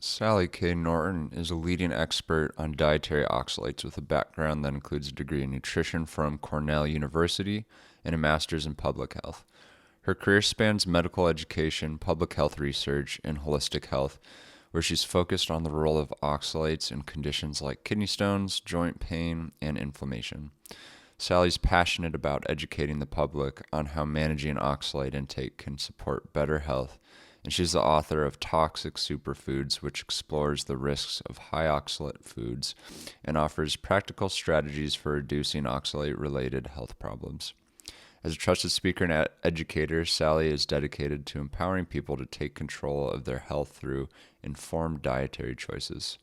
Sally Norton is a leading expert on dietary oxalates with a background that includes a degree in nutrition from Cornell University and a master's in public health. Her career spans medical education, public health research, and holistic health, where she's focused on the role of oxalates in conditions like kidney stones, joint pain, and inflammation. Sally's passionate about educating the public on how managing oxalate intake can support better health, and she's the author of Toxic Superfoods, which explores the risks of high oxalate foods and offers practical strategies for reducing oxalate related health problems. As a trusted speaker and educator, Sally is dedicated to empowering people to take control of their health through informed dietary choices.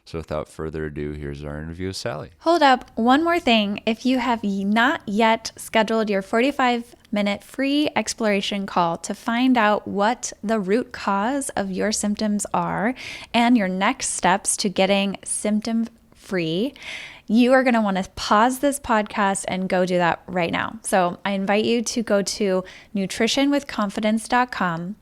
So, without further ado, here's our interview with Sally. Hold up, one more thing. If you have not yet scheduled your 45-minute free exploration call to find out what the root cause of your symptoms are and your next steps to getting symptom free, you are going to want to pause this podcast and go do that right now. So I invite you to go to nutritionwithconfidence.com,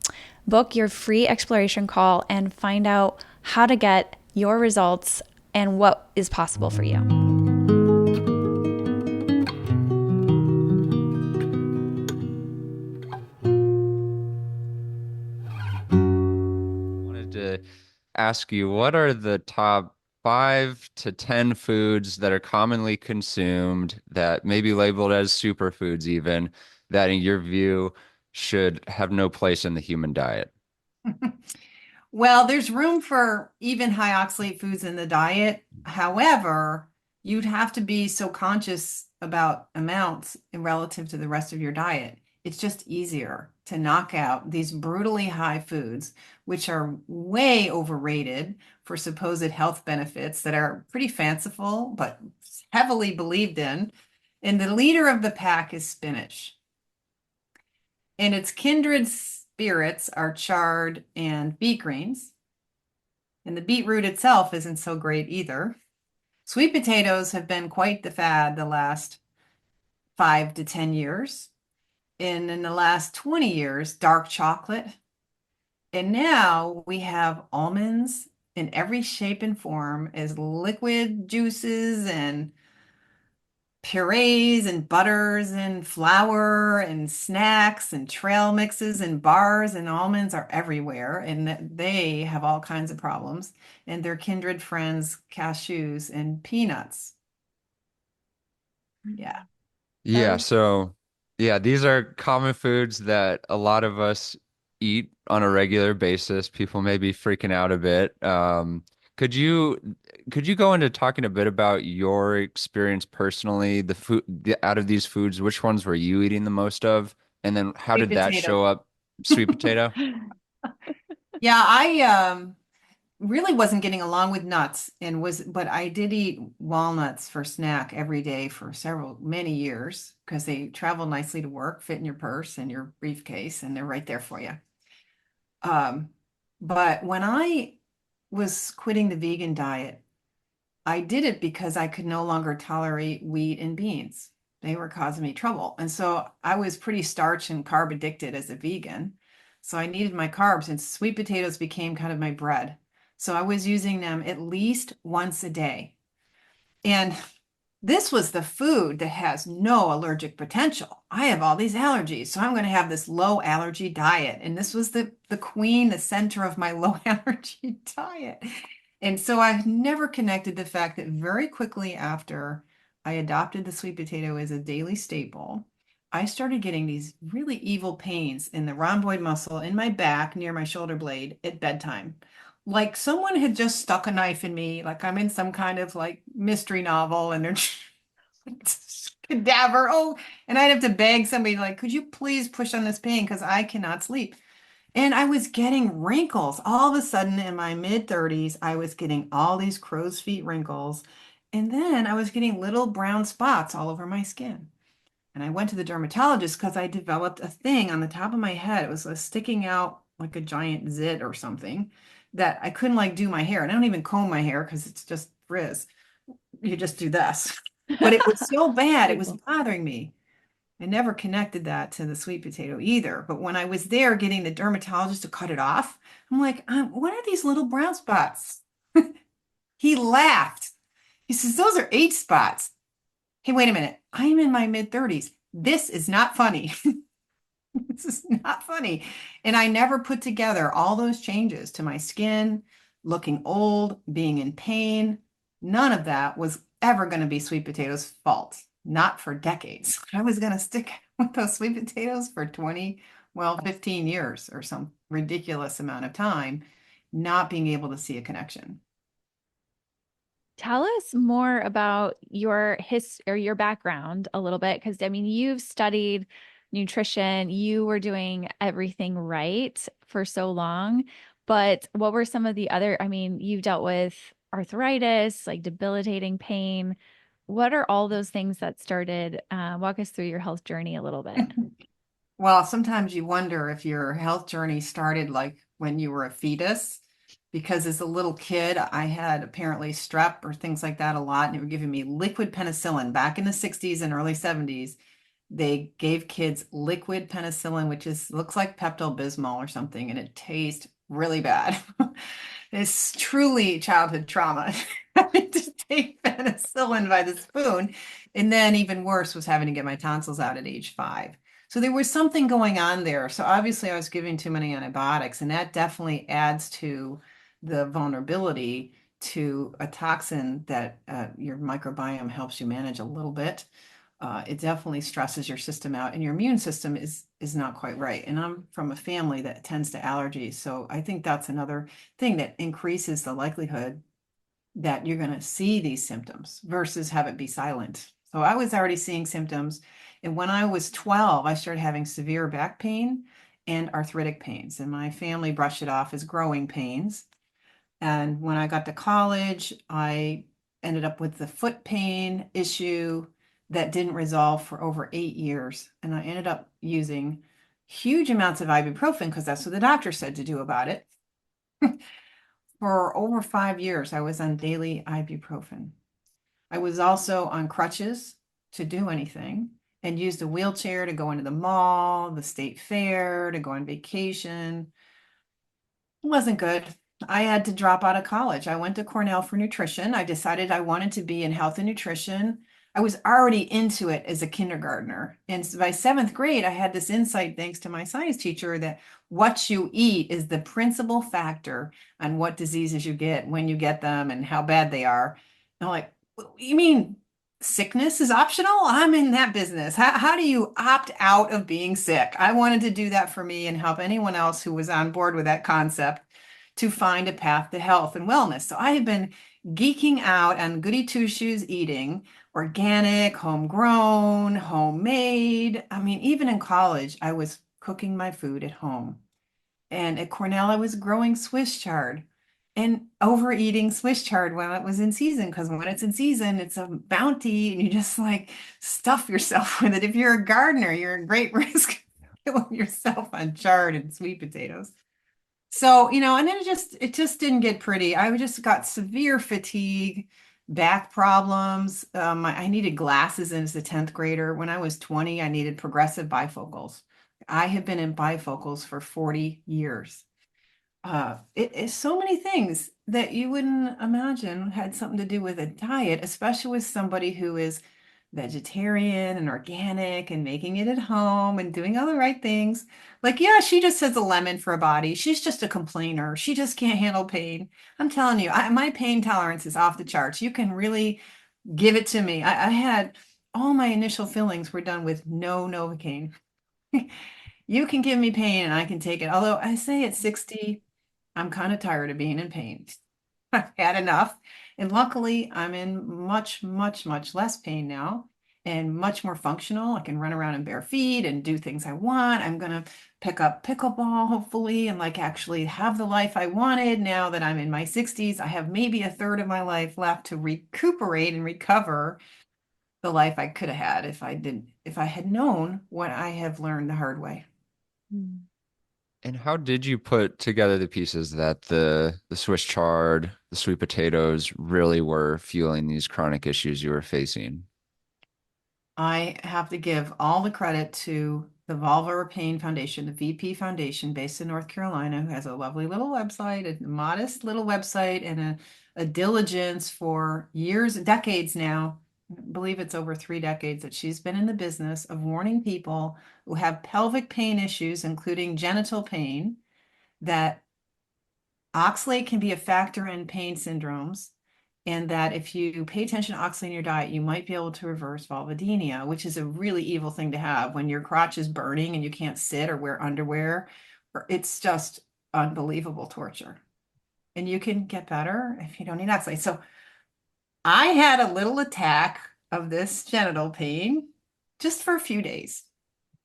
book your free exploration call, and find out how to get your results and what is possible for you. Wanted to ask you, what are the top 5 to 10 foods that are commonly consumed that may be labeled as superfoods, even that in your view should have no place in the human diet? Well, there's room for even high oxalate foods in the diet. However, you'd have to be so conscious about amounts relative to the rest of your diet. It's just easier to knock out these brutally high foods, which are way overrated for supposed health benefits that are pretty fanciful, but heavily believed in. And the leader of the pack is spinach. And its kindred spirits are chard and beet greens. And the beetroot itself isn't so great either. Sweet potatoes have been quite the fad the last 5 to 10 years. And in the last 20 years, dark chocolate. And now we have almonds in every shape and form as liquid juices and purees and butters and flour and snacks and trail mixes and bars and almonds are everywhere, and they have all kinds of problems, and their kindred friends cashews and peanuts. Yeah. Yeah, Those. so yeah, these are common foods that a lot of us eat on a regular basis. People may be freaking out a bit. Could you could you go into talking a bit about your experience personally, out of these foods, which ones were you eating the most of? And then how Sweet did that potato. show up? Sweet potato? Yeah, I really wasn't getting along with nuts but I did eat walnuts for snack every day for many years because they travel nicely to work, fit in your purse and your briefcase, and they're right there for you. Um, but when I was quitting the vegan diet, I did it because I could no longer tolerate wheat and beans. They were causing me trouble. And so I was pretty starch and carb addicted as a vegan. So I needed my carbs, and sweet potatoes became kind of my bread. So I was using them at least once a day. And this was the food that has no allergic potential. I have all these allergies, so I'm going to have this low allergy diet. And this was the queen, the center of my low allergy diet. And so I've never connected the fact that very quickly after I adopted the sweet potato as a daily staple, I started getting these really evil pains in the rhomboid muscle in my back near my shoulder blade at bedtime. Like someone had just stuck a knife in me, like I'm in some kind of like mystery novel and they're cadaver. Oh, and I'd have to beg somebody like, could you please push on this pain because I cannot sleep. And I was getting wrinkles. All of a sudden in my mid 30s, I was getting all these crow's feet wrinkles. And then I was getting little brown spots all over my skin. And I went to the dermatologist because I developed a thing on the top of my head. It was sticking out like a giant zit or something that I couldn't like do my hair. And I don't even comb my hair because it's just frizz. You just do this. But it was so bad, it was bothering me. I never connected that to the sweet potato either. But when I was there getting the dermatologist to cut it off, I'm like, what are these little brown spots? He laughed. He says, those are age spots. Hey, wait a minute. I'm in my mid 30s. This is not funny. This is not funny. And I never put together all those changes to my skin, looking old, being in pain. None of that was ever going to be sweet potatoes' fault. Not for decades. I was going to stick with those sweet potatoes for 20, well, 15 years or some ridiculous amount of time, not being able to see a connection. Tell us more about your or your background a little bit, because I mean, you've studied nutrition, you were doing everything right for so long, but what were some of the other, I mean, you've dealt with arthritis, like debilitating pain. What are all those things that started? Walk us through your health journey a little bit. Well, sometimes you wonder if your health journey started like when you were a fetus, because as a little kid, I had apparently strep or things like that a lot, and they were giving me liquid penicillin back in the 60s and early 70s. They gave kids liquid penicillin, which is looks like Pepto-Bismol or something, and it tastes really bad. It's truly childhood trauma. Having to take penicillin by the spoon. And then even worse was having to get my tonsils out at age 5. So there was something going on there. So obviously I was giving too many antibiotics, and that definitely adds to the vulnerability to a toxin that your microbiome helps you manage a little bit. It definitely stresses your system out, and your immune system is not quite right. And I'm from a family that tends to allergies, so I think that's another thing that increases the likelihood that you're going to see these symptoms versus have it be silent. So I was already seeing symptoms, and when I was 12, I started having severe back pain and arthritic pains, and my family brushed it off as growing pains. And when I got to college, I ended up with the foot pain issue that didn't resolve for over 8 years. And I ended up using huge amounts of ibuprofen because that's what the doctor said to do about it. For over 5 years, I was on daily ibuprofen. I was also on crutches to do anything and used a wheelchair to go into the mall, the state fair, to go on vacation. It wasn't good. I had to drop out of college. I went to Cornell for nutrition. I decided I wanted to be in health and nutrition. I was already into it as a kindergartner. And by seventh grade, I had this insight, thanks to my science teacher, that what you eat is the principal factor on what diseases you get, when you get them, and how bad they are. And I'm like, you mean sickness is optional? I'm in that business. How do you opt out of being sick? I wanted to do that for me and help anyone else who was on board with that concept to find a path to health and wellness. So I have been geeking out on goody two shoes eating, organic, homegrown, homemade. I mean, even in college, I was cooking my food at home. And at Cornell, I was growing Swiss chard and overeating Swiss chard when it was in season. Because when it's in season, it's a bounty and you just like stuff yourself with it. If you're a gardener, you're at great risk of killing yourself on chard and sweet potatoes. So, and then it just didn't get pretty. I just got severe fatigue, back problems. I needed glasses as a 10th grader. When I was 20, I needed progressive bifocals. I have been in bifocals for 40 years. It is so many things that you wouldn't imagine had something to do with a diet, especially with somebody who is vegetarian and organic and making it at home and doing all the right things. Like, yeah, she just has a lemon for a body. She's just a complainer. She just can't handle pain. I'm telling you, my pain tolerance is off the charts. You can really give it to me. I had all my initial fillings were done with no Novocaine. You can give me pain and I can take it. Although I say at 60, I'm kind of tired of being in pain. I've had enough. And luckily, I'm in much, much, much less pain now and much more functional. I can run around in bare feet and do things I want. I'm going to pick up pickleball, hopefully, and like actually have the life I wanted now that I'm in my 60s. I have maybe a third of my life left to recuperate and recover the life I could have had if I had known what I have learned the hard way. Mm. And how did you put together the pieces that the Swiss chard, the sweet potatoes really were fueling these chronic issues you were facing? I have to give all the credit to the Vulvar Pain Foundation, the VP Foundation, based in North Carolina, who has a lovely little website, a modest little website, and a diligence for years, decades now. I believe it's over 3 decades that she's been in the business of warning people who have pelvic pain issues, including genital pain, that oxalate can be a factor in pain syndromes, and that if you pay attention to oxalate in your diet, you might be able to reverse vulvodynia, which is a really evil thing to have when your crotch is burning and you can't sit or wear underwear. It's just unbelievable torture. And you can get better if you don't need oxalate. So I had a little attack of this genital pain just for a few days.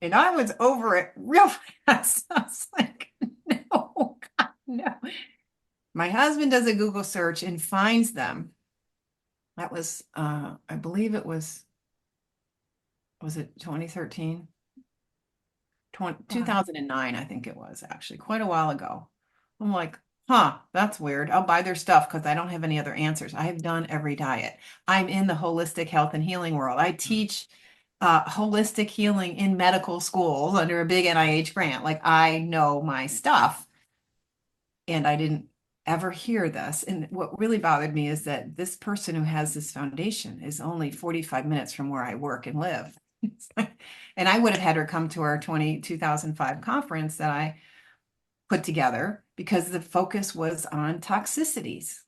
And I was over it real fast. I was like, no, God, no. My husband does a Google search and finds them. That was, I believe was it 2013? 2009, I think it was actually quite a while ago. I'm like, huh, that's weird. I'll buy their stuff because I don't have any other answers. I have done every diet. I'm in the holistic health and healing world. I teach holistic healing in medical schools under a big NIH grant. Like I know my stuff. And I didn't ever hear this. And what really bothered me is that this person who has this foundation is only 45 minutes from where I work and live. And I would have had her come to our 2005 conference that I put together because the focus was on toxicities.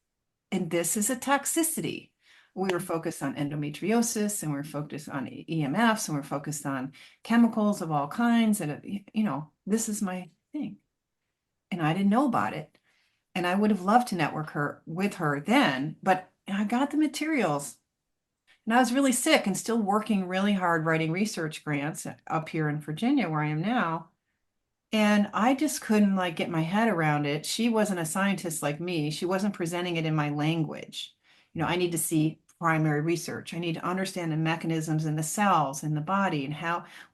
And this is a toxicity. We were focused on endometriosis and we're focused on EMFs and we're focused on chemicals of all kinds. And, this is my thing. And I didn't know about it. And I would have loved to network with her then, but I got the materials. And I was really sick and still working really hard writing research grants up here in Virginia, where I am now. And I just couldn't like get my head around it. She wasn't a scientist like me. She wasn't presenting it in my language. I need to see primary research. I need to understand the mechanisms in the cells in the body and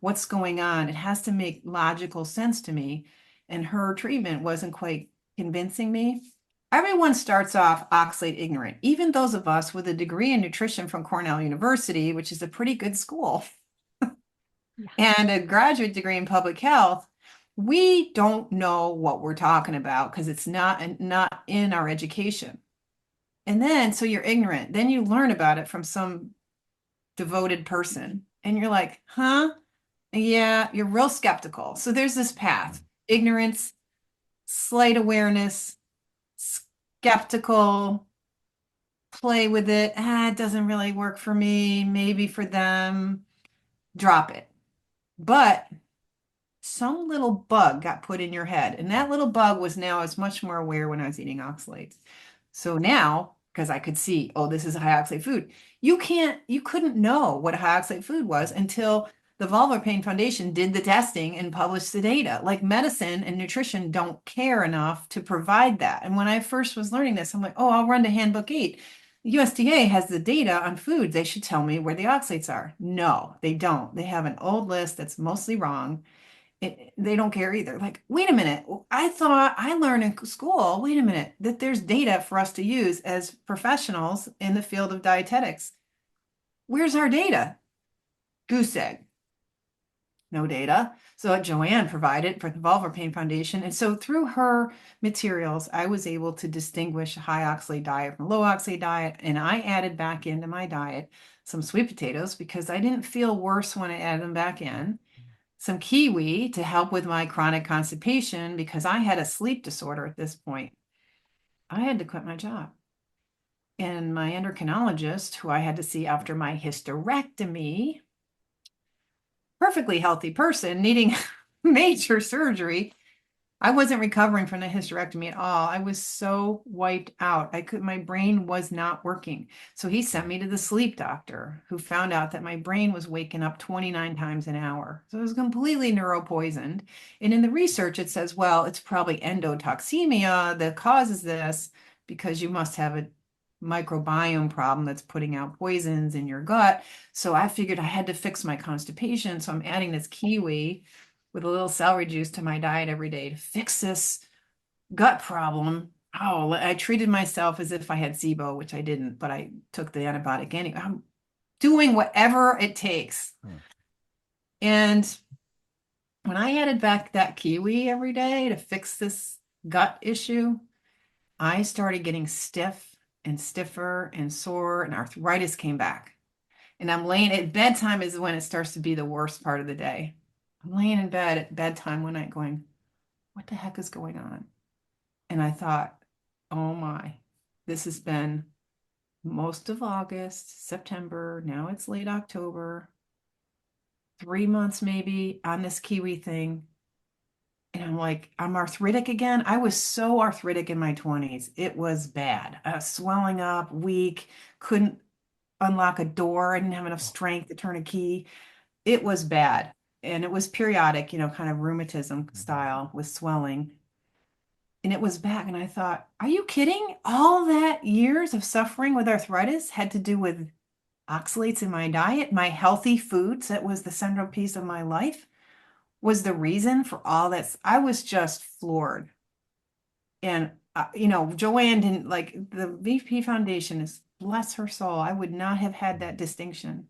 what's going on. It has to make logical sense to me. And her treatment wasn't quite convincing me. Everyone starts off oxalate ignorant, even those of us with a degree in nutrition from Cornell University, which is a pretty good school, and a graduate degree in public health. We don't know what we're talking about because it's not in our education. And then, so you're ignorant. Then you learn about it from some devoted person. And you're like, huh? Yeah, you're real skeptical. So there's this path: ignorance, slight awareness, skeptical, play with it. It doesn't really work for me. Maybe for them, drop it. But some little bug got put in your head. And that little bug was now, I was much more aware when I was eating oxalates. So now, because I could see, oh, this is a high oxalate food. You couldn't know what a high oxalate food was until the Vulvar Pain Foundation did the testing and published the data. Like medicine and nutrition don't care enough to provide that. And when I first was learning this, I'm like, oh, I'll run to Handbook 8. The USDA has the data on foods. They should tell me where the oxalates are. No, they don't. They have an old list that's mostly wrong. They don't care either. Like, wait a minute. I thought I learned in school, wait a minute, that there's data for us to use as professionals in the field of dietetics. Where's our data? Goose egg. No data. So Joanne provided for the Vulvar Pain Foundation. And so through her materials, I was able to distinguish a high oxalate diet from a low oxalate diet. And I added back into my diet some sweet potatoes because I didn't feel worse when I added them back in. Some kiwi to help with my chronic constipation because I had a sleep disorder at this point. I had to quit my job. And my endocrinologist, who I had to see after my hysterectomy, perfectly healthy person needing major surgery. I wasn't recovering from the hysterectomy at all. I was so wiped out. My brain was not working. So he sent me to the sleep doctor who found out that my brain was waking up 29 times an hour. So it was completely neuropoisoned. And in the research, it says, well, it's probably endotoxemia that causes this because you must have a microbiome problem that's putting out poisons in your gut. So I figured I had to fix my constipation. So I'm adding this kiwi with a little celery juice to my diet every day to fix this gut problem. Oh, I treated myself as if I had SIBO, which I didn't, but I took the antibiotic anyway. doing whatever it takes. Huh. And when I added back that kiwi every day to fix this gut issue, I started getting stiff and stiffer and sore, and arthritis came back. And I'm laying at bedtime is when it starts to be the worst part of the day. I'm laying in bed at bedtime one night going, what the heck is going on? And I thought, oh my, this has been most of August, September, now it's late October, 3 months maybe on this kiwi thing. And I'm like, I'm arthritic again. I was so arthritic in my 20s. It was bad. Swelling up, weak, couldn't unlock a door. I didn't have enough strength to turn a key. It was bad. And it was periodic, kind of rheumatism style with swelling. And it was back. And I thought, are you kidding? All that years of suffering with arthritis had to do with oxalates in my diet, my healthy foods. That was the central piece of my life, was the reason for all that. I was just floored. And, Joanne didn't like the VP Foundation is bless her soul. I would not have had that distinction.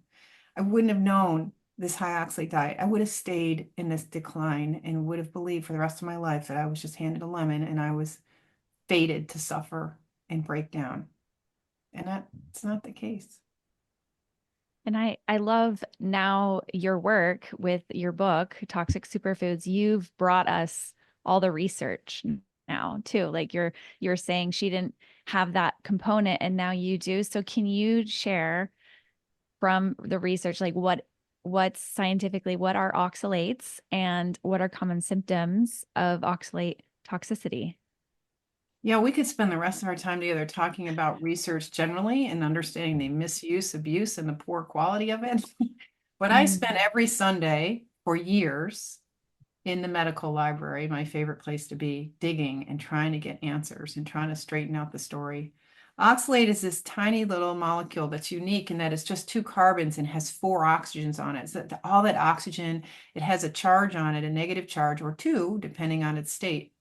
I wouldn't have known this high oxalate diet. I would have stayed in this decline and would have believed for the rest of my life that I was just handed a lemon and I was fated to suffer and break down. And that's not the case. And I love now your work with your book, Toxic Superfoods. You've brought us all the research now too. Like you're saying she didn't have that component and now you do. So can you share from the research, like what's scientifically, what are oxalates and what are common symptoms of oxalate toxicity? Yeah, we could spend the rest of our time together talking about research generally and understanding the misuse, abuse, and the poor quality of it. But I Mm. spent every Sunday for years in the medical library, my favorite place to be, digging and trying to get answers and trying to straighten out the story. Oxalate is this tiny little molecule that's unique in that it's just two carbons and has four oxygens on it. So that all that oxygen, it has a charge on it, a negative charge or two, depending on its state.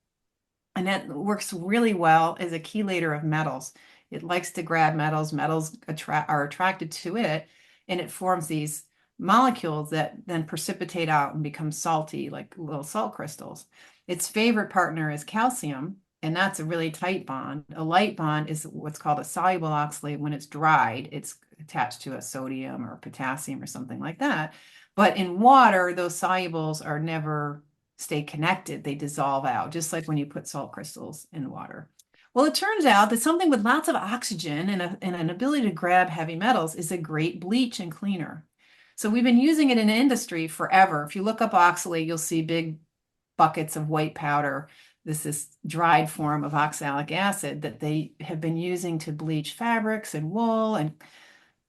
And that works really well as a chelator of metals. It likes to grab metals. Metals are attracted to it, and it forms these molecules that then precipitate out and become salty, like little salt crystals. Its favorite partner is calcium, and that's a really tight bond. A light bond is what's called a soluble oxalate. When it's dried, it's attached to a sodium or potassium or something like that. But in water, those solubles are never stay connected. They dissolve out, just like when you put salt crystals in water. Well, it turns out that something with lots of oxygen and an ability to grab heavy metals is a great bleach and cleaner. So we've been using it in industry forever. If you look up oxalate, you'll see big buckets of white powder. This is dried form of oxalic acid that they have been using to bleach fabrics and wool and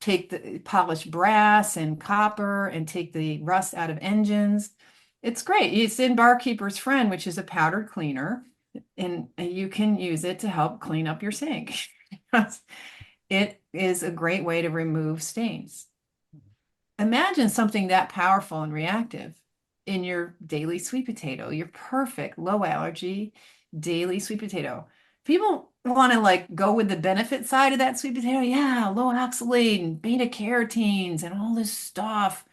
take the polish brass and copper and take the rust out of engines. It's great. It's in Barkeeper's Friend, which is a powder cleaner, and you can use it to help clean up your sink. It is a great way to remove stains. Imagine something that powerful and reactive in your daily sweet potato, your perfect low allergy daily sweet potato. People want to like go with the benefit side of that sweet potato. Yeah, low oxalate and beta carotenes and all this stuff.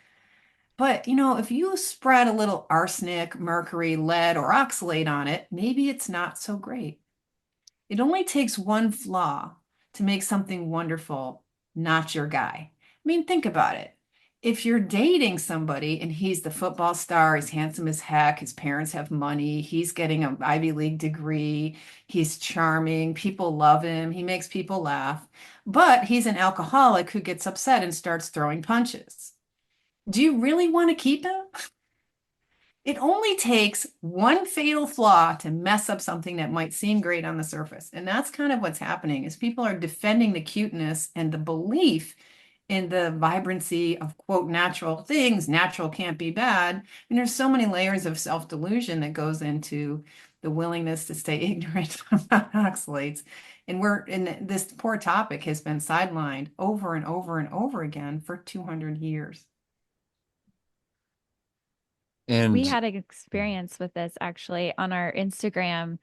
But if you spread a little arsenic, mercury, lead, or oxalate on it, maybe it's not so great. It only takes one flaw to make something wonderful not your guy. I mean, think about it. If you're dating somebody and he's the football star, he's handsome as heck, his parents have money, he's getting an Ivy League degree, he's charming, people love him, he makes people laugh, but he's an alcoholic who gets upset and starts throwing punches. Do you really want to keep him? It only takes one fatal flaw to mess up something that might seem great on the surface. And that's kind of what's happening is people are defending the cuteness and the belief in the vibrancy of quote natural things. Natural can't be bad. And there's so many layers of self-delusion that goes into the willingness to stay ignorant about oxalates. And this poor topic has been sidelined over and over and over again for 200 years. We And had an experience with this actually on our Instagram.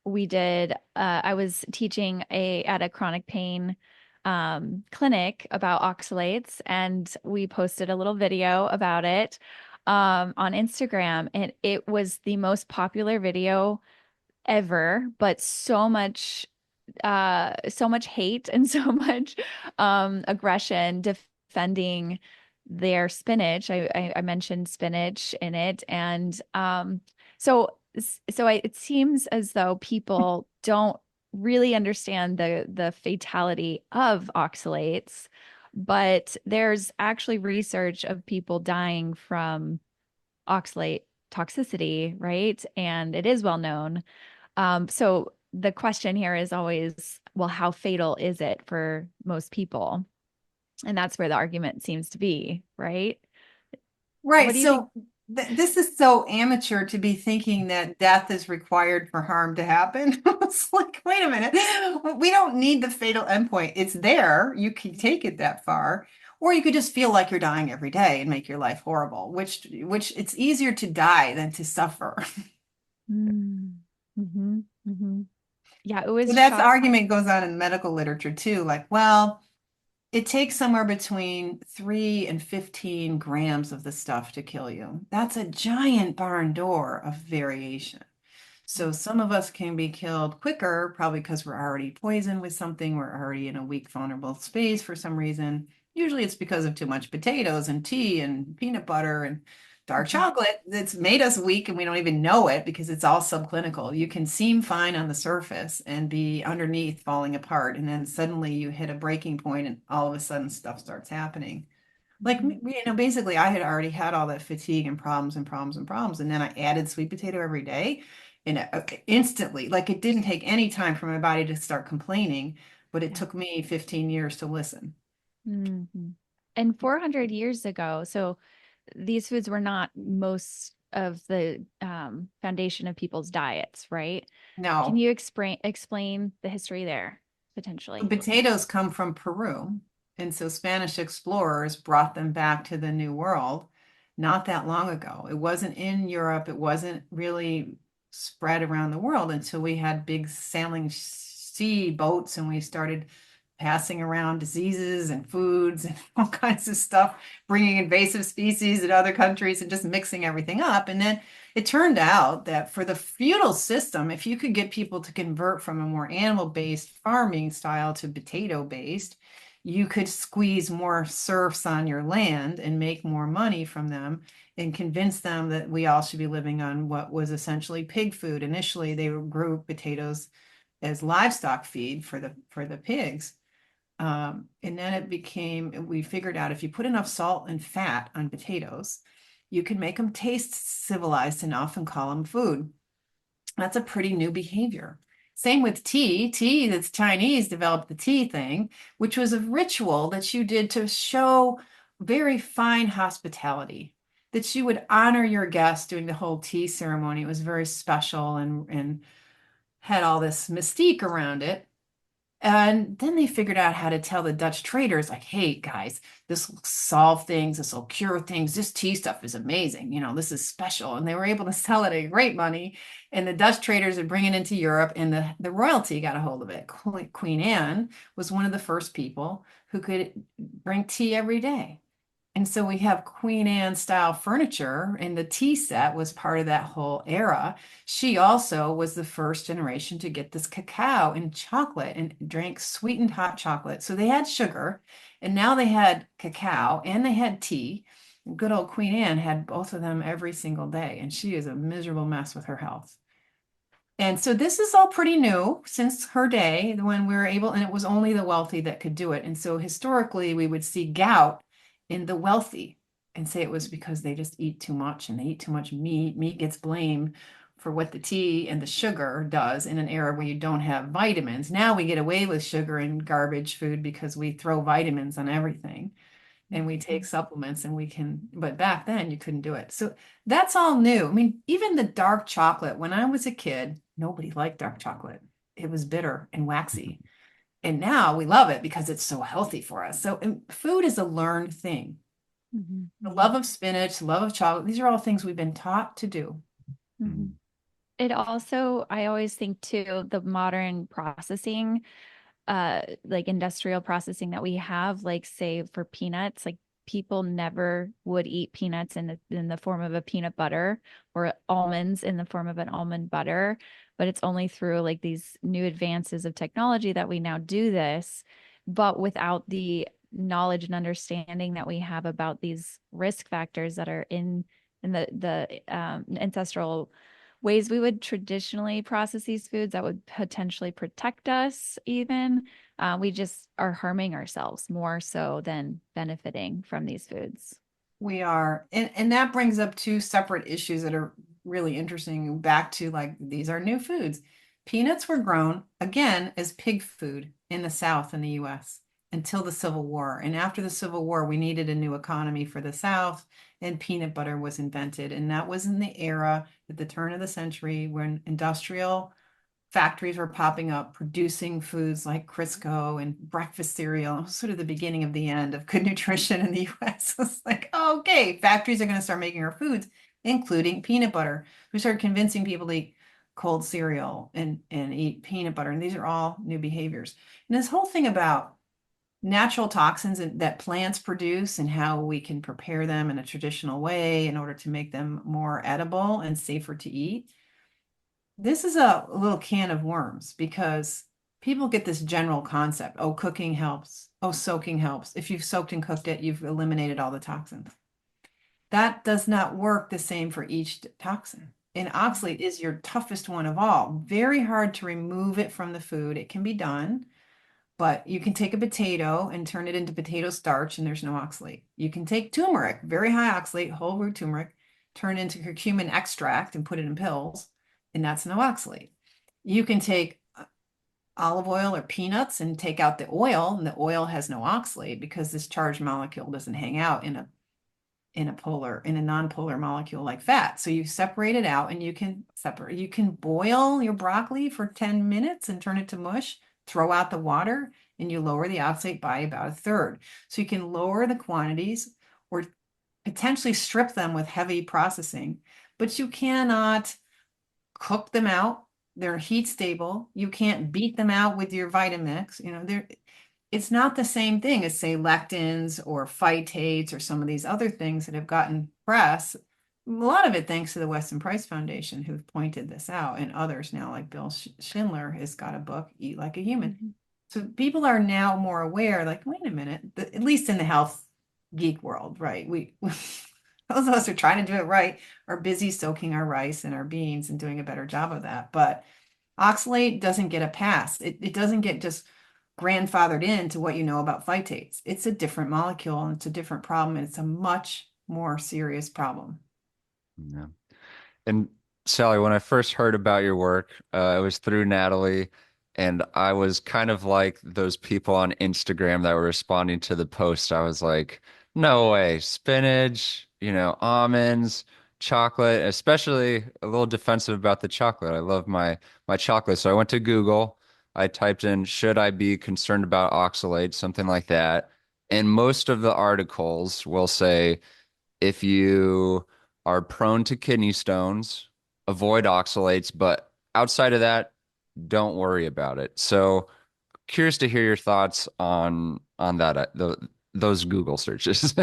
We did, I was teaching at a chronic pain clinic about oxalates, and we posted a little video about it on Instagram, and it was the most popular video ever, but so much hate and so much aggression defending their spinach. I mentioned spinach in it, and so it seems as though people don't really understand the fatality of oxalates, but there's actually research of people dying from oxalate toxicity, right? And it is well known. So the question here is always, well, how fatal is it for most people? And that's where the argument seems to be, right? What Right. do you think? So this is so amateur to be thinking that death is required for harm to happen. It's like, wait a minute. We don't need the fatal endpoint. It's there. You can take it that far. Or you could just feel like you're dying every day and make your life horrible, which it's easier to die than to suffer. Mm, Yeah, it So was that's shock. argument goes on in medical literature too. Like, well, it takes somewhere between 3 and 15 grams of the stuff to kill you. That's a giant barn door of variation. So some of us can be killed quicker, probably because we're already poisoned with something, we're already in a weak, vulnerable space for some reason. Usually it's because of too much potatoes and tea and peanut butter and dark Mhm, chocolate that's made us weak and we don't even know it because it's all subclinical. You can seem fine on the surface and be underneath falling apart. And then suddenly you hit a breaking point and all of a sudden stuff starts happening. Like, mhm. basically I had already had all that fatigue and problems and problems and problems. And then I added sweet potato every day and instantly, like it didn't take any time for my body to start complaining, but it Yeah. took me 15 years to listen. Mhm. And 400 years ago, so these foods were not most of the foundation of people's diets, right? Can No, you explain the history there the potentially? potatoes come from Peru. And so Spanish explorers brought them back to the New World not that long ago. It wasn't in Europe. It wasn't really spread around the world until we had big sailing sea boats and we started passing around diseases and foods and all kinds of stuff, bringing invasive species in other countries and just mixing everything up. And then it turned out that for the feudal system, if you could get people to convert from a more animal-based farming style to potato-based, you could squeeze more serfs on your land and make more money from them and convince them that we all should be living on what was essentially pig food. Initially, they grew potatoes as livestock feed for the pigs. And then it became, we figured out if you put enough salt and fat on potatoes, you can make them taste civilized enough and call them food. That's a pretty new behavior. Same with tea. Tea that's Chinese developed the tea thing, which was a ritual that you did to show very fine hospitality, that you would honor your guests doing the whole tea ceremony. It was very special and had all this mystique around it. And then they figured out how to tell the Dutch traders, like, hey, guys, this will solve things. This will cure things. This tea stuff is amazing. This is special. And they were able to sell it at great money. And the Dutch traders would bring it into Europe, and the royalty got a hold of it. Queen Anne was one of the first people who could drink tea every day. And so we have Queen Anne style furniture, and the tea set was part of that whole era. She also was the first generation to get this cacao and chocolate and drank sweetened hot chocolate. So they had sugar, and now they had cacao and they had tea. Good old Queen Anne had both of them every single day, and she is a miserable mess with her health. And so this is all pretty new since her day when we were able, and it was only the wealthy that could do it. And so historically, we would see gout in the wealthy and say it was because they just eat too much and they eat too much meat. Meat gets blamed for what the tea and the sugar does in an era where you don't have vitamins. Now we get away with sugar and garbage food because we throw vitamins on everything and we take Mhm. supplements and we can, but back then you couldn't do it. So that's all new. I mean, even the dark chocolate, when I was a kid, nobody liked dark chocolate. It was bitter and waxy. And now we love it because it's so healthy for us. So food is a learned thing. Mhm. The Mhm. love of spinach, the love of chocolate, these are all things we've been taught to do. Mhm. It also, I always think too, the modern processing like industrial processing that we have, like say for peanuts, like people never would eat peanuts in the form of a peanut butter or almonds in the form of an almond butter, but it's only through like these new advances of technology that we now do this, but without the knowledge and understanding that we have about these risk factors that are in the ancestral ways we would traditionally process these foods that would potentially protect us even. We just are harming ourselves more so than benefiting from these foods. We are. And that brings up two separate issues that are really interesting. Back to like, these are new foods. Peanuts were grown again as pig food in the South in the US until the Civil War. And after the Civil War, we needed a new economy for the South, and peanut butter was invented. And that was in the era at the turn of the century when industrial factories were popping up producing foods like Crisco and breakfast cereal. It was sort of the beginning of the end of good nutrition in the US. It's like, oh, okay, factories are going to start making our foods, including peanut butter. We started convincing people to eat cold cereal and eat peanut butter. And these are all new behaviors. And this whole thing about natural toxins that plants produce and how we can prepare them in a traditional way in order to make them more edible and safer to eat. This is a little can of worms because people get this general concept. Oh, cooking helps. Oh, soaking helps. If you've soaked and cooked it, you've eliminated all the toxins. That does not work the same for each toxin. And oxalate is your toughest one of all. Very hard to remove it from the food. It can be done, but you can take a potato and turn it into potato starch and there's no oxalate. You can take turmeric, very high oxalate, whole root turmeric, turn it into curcumin extract and put it in pills, and that's no oxalate. You can take olive oil or peanuts and take out the oil, and the oil has no oxalate because this charged molecule doesn't hang out in a non-polar molecule like fat. So you separate it out and you can boil your broccoli for 10 minutes and turn it to mush, throw out the water, and you lower the oxalate by about a third. So you can lower the quantities or potentially strip them with heavy processing, but you cannot cook them out. They're heat stable. You can't beat them out with your Vitamix. It's not the same thing as, say, lectins or phytates or some of these other things that have gotten press. A lot of it thanks to the Weston Price Foundation, who've pointed this out, and others now, like Bill Schindler has got a book, Eat Like a Human. Mm-hmm. So people are now more aware, like, wait a minute, at least in the health geek world, right? Those of us who are trying to do it right are busy soaking our rice and our beans and doing a better job of that. But oxalate doesn't get a pass. It doesn't get just grandfathered into what you know about phytates. It's a different molecule and it's a different problem, and it's a much more serious problem. Yeah. And Sally, when I first heard about your work, it was through Natalie, and I was kind of like those people on Instagram that were responding to the post. I was like, no way, spinach, almonds, chocolate, especially a little defensive about the chocolate. I love my chocolate. So I went to Google. I typed in, should I be concerned about oxalate, something like that. And most of the articles will say, if you are prone to kidney stones, avoid oxalates, but outside of that, don't worry about it. So curious to hear your thoughts on that those Google searches.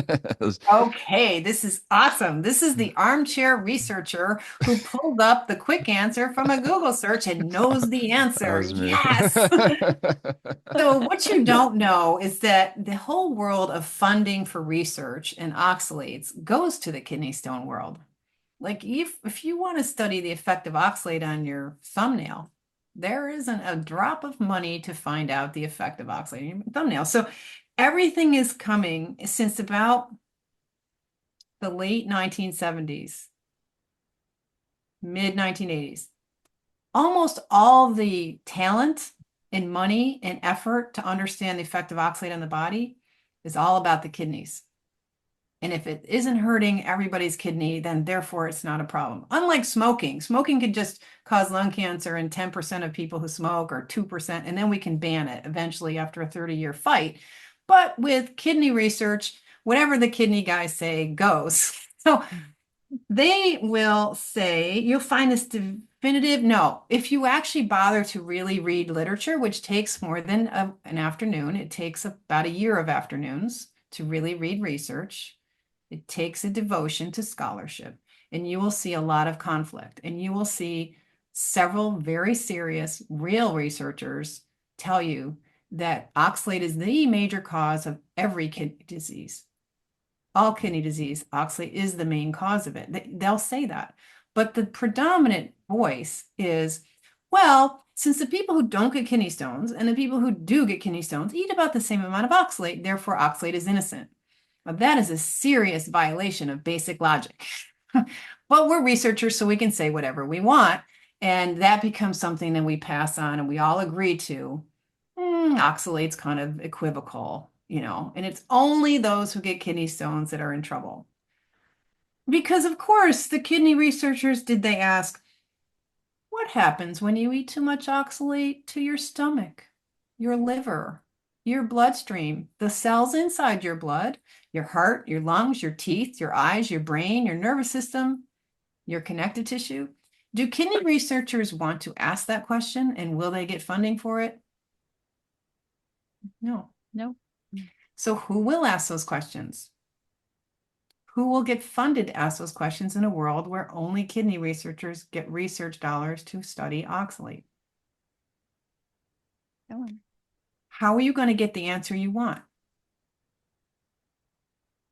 Okay, this is awesome. This is the armchair researcher who pulled up the quick answer from a Google search and knows the That answer. was me. Yes. So what you don't know is that the whole world of funding for research and oxalates goes to the kidney stone world. Like if you want to study the effect of oxalate on your thumbnail, there isn't a drop of money to find out the effect of oxalate on your thumbnail. So everything is coming since about the late 1970s, mid 1980s. Almost all the talent and money and effort to understand the effect of oxalate on the body is all about the kidneys. And if it isn't hurting everybody's kidney, then therefore it's not a problem. Unlike smoking, smoking could just cause lung cancer in 10% of people who smoke, or 2%, and then we can ban it eventually after a 30-year fight. But with kidney research, whatever the kidney guys say goes. So they will say, you'll find this definitive, no. If you actually bother to really read literature, which takes more than an afternoon, it takes about a year of afternoons to really read research. It takes a devotion to scholarship, and you will see a lot of conflict, and you will see several very serious, real researchers tell you that oxalate is the major cause of every kidney disease. All kidney disease, oxalate is the main cause of it. They'll say that. But the predominant voice is, well, since the people who don't get kidney stones and the people who do get kidney stones eat about the same amount of oxalate, therefore oxalate is innocent. Now, that is a serious violation of basic logic. But we're researchers, so we can say whatever we want. And that becomes something that we pass on and we all agree to. Oxalate's kind of equivocal, and it's only those who get kidney stones that are in trouble. Because, of course, the kidney researchers, did they ask, what happens when you eat too much oxalate to your stomach, your liver, your bloodstream, the cells inside your blood, your heart, your lungs, your teeth, your eyes, your brain, your nervous system, your connective tissue? Do kidney researchers want to ask that question, and will they get funding for it? No. No. So who will ask those questions? Who will get funded to ask those questions in a world where only kidney researchers get research dollars to study oxalate? No one. How are you going to get the answer you want?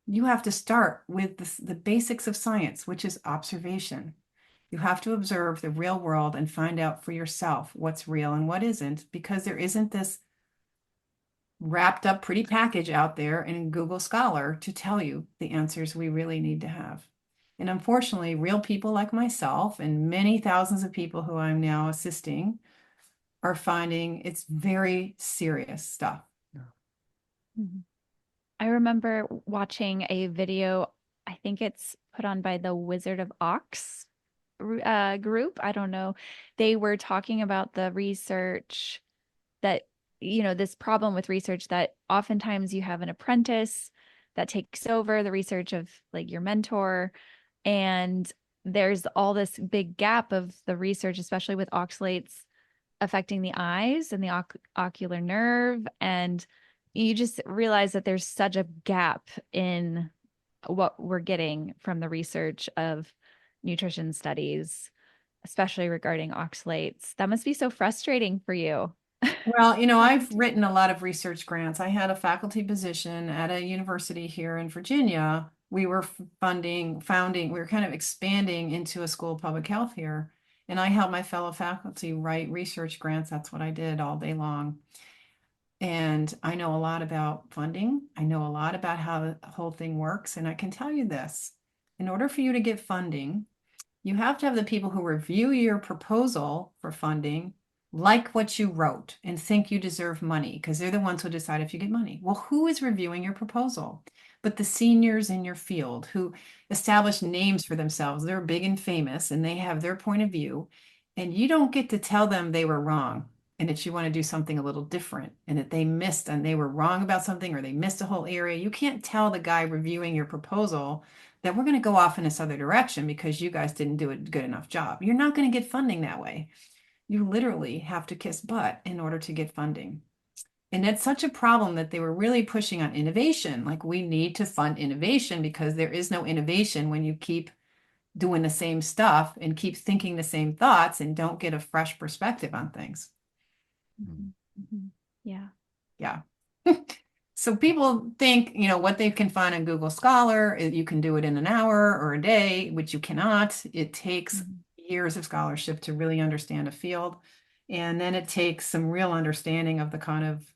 You have to start with the basics of science, which is observation. You have to observe the real world and find out for yourself what's real and what isn't, because there isn't this wrapped up pretty package out there in Google Scholar to tell you the answers we really need to have. And unfortunately, real people like myself and many thousands of people who I'm now assisting are finding it's very serious stuff. Mhm. I remember watching a video, I think it's put on by the Wizard of Ox group. I don't know. They were talking about the research that, this problem with research that oftentimes you have an apprentice that takes over the research of like your mentor. And there's all this big gap of the research, especially with oxalates affecting the eyes and the ocular nerve. And you just realize that there's such a gap in what we're getting from the research of nutrition studies, especially regarding oxalates. That must be so frustrating for you. Well, I've written a lot of research grants. I had a faculty position at a university here in Virginia. We were founding, we were kind of expanding into a school of public health here. And I helped my fellow faculty write research grants. That's what I did all day long. And I know a lot about funding. I know a lot about how the whole thing works. And I can tell you this, in order for you to get funding, you have to have the people who review your proposal for funding like what you wrote and think you deserve money, because they're the ones who decide if you get money. Well, who is reviewing your proposal? But the seniors in your field who establish names for themselves. They're big and famous and they have their point of view. And you don't get to tell them they were wrong and that you want to do something a little different and that they missed and they were wrong about something or they missed a whole area. You can't tell the guy reviewing your proposal that we're going to go off in this other direction because you guys didn't do a good enough job. You're not going to get funding that way. You literally have to kiss butt in order to get funding. And that's such a problem that they were really pushing on innovation. Like, we need to fund innovation because there is no innovation when you keep doing the same stuff and keep thinking the same thoughts and don't get a fresh perspective on things. Mhm. Mhm. Yeah. Yeah. So people think, what they can find on Google Scholar, you can do it in an hour or a day, which you cannot. It takes Mhm. years of scholarship to really understand a field. And then it takes some real understanding of the kind of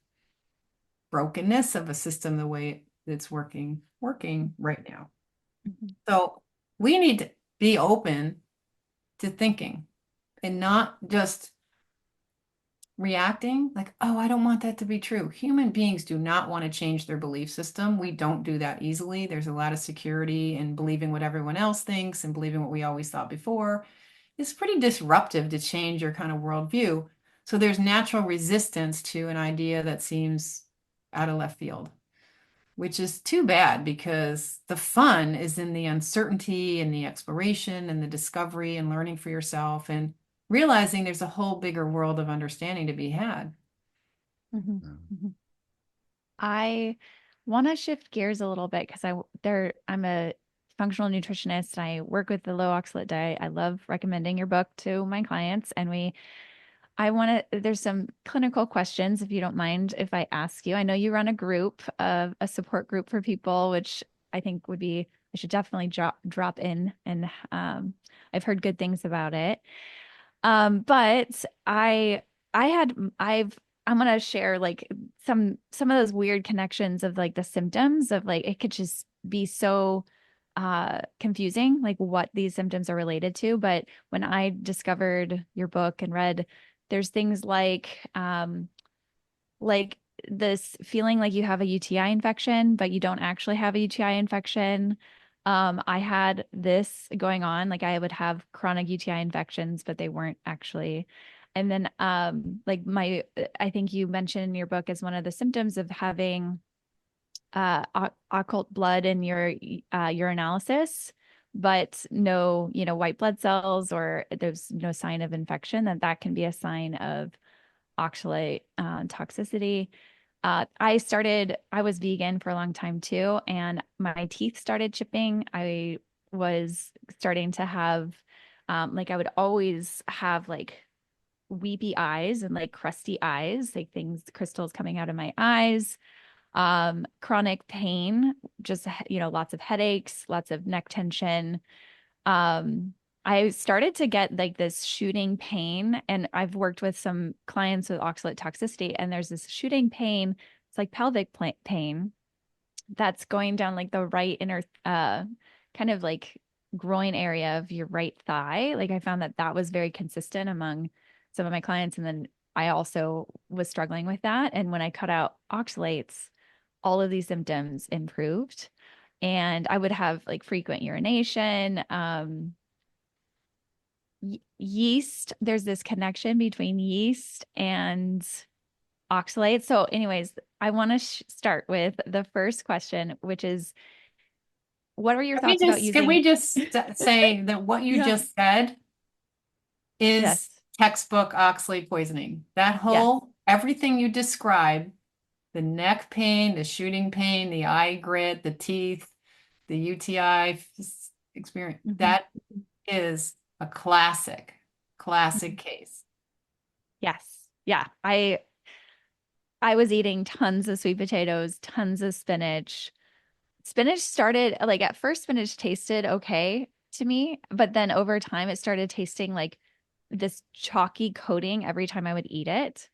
brokenness of a system, the way it's working right now. Mhm. So we need to be open to thinking and not just reacting like, oh, I don't want that to be true. Human beings do not want to change their belief system. We don't do that easily. There's a lot of security in believing what everyone else thinks and believing what we always thought before. It's pretty disruptive to change your kind of worldview. So there's natural resistance to an idea that seems out of left field, which is too bad because the fun is in the uncertainty and the exploration and the discovery and learning for yourself and realizing there's a whole bigger world of understanding to be had. Mhm. Yeah. Mhm. I want to shift gears a little bit because I'm a functional nutritionist and I work with the low oxalate diet. I love recommending your book to my clients, and I want to, there's some clinical questions if you don't mind if I ask you. I know you run a support group for people, which I think I should definitely drop in, and I've heard good things about it. But I had I'm gonna share like some of those weird connections of like the symptoms of like it could just be so confusing, like what these symptoms are related to. But when I discovered your book and read, there's things like this feeling like you have a UTI infection, but you don't actually have a UTI infection. I had this going on, like I would have chronic UTI infections, but they weren't actually. And then, I think you mentioned in your book as one of the symptoms of having occult blood in your urinalysis, but no, white blood cells, or there's no sign of infection, that can be a sign of oxalate toxicity. I was vegan for a long time too, and my teeth started chipping. I was starting to have, I would always have like weepy eyes and like crusty eyes, like crystals coming out of my eyes. Chronic pain, just, lots of headaches, lots of neck tension. um I started to get like this shooting pain, and I've worked with some clients with oxalate toxicity, and there's this shooting pain. It's like pelvic pain that's going down like the right inner kind of like groin area of your right thigh. Like I found that was very consistent among some of my clients, and then I also was struggling with that, and when I cut out oxalates, all of these symptoms improved, and I would have like frequent urination. Yeast, there's this connection between yeast and oxalate. So, anyways, I want to start with the first question, which is, what are your thoughts about Can we using? just say that what you Yeah. just said is Yes. textbook oxalate poisoning? That Yes. whole, everything you described, the neck pain, the shooting pain, the eye grit, the teeth, the UTI experience, Mhm. that is a classic Mhm. case. Yes. Yeah. I was eating tons of sweet potatoes, tons of spinach. Spinach started like at first spinach tasted okay to me, but then over time it started tasting like this chalky coating every time I would eat it.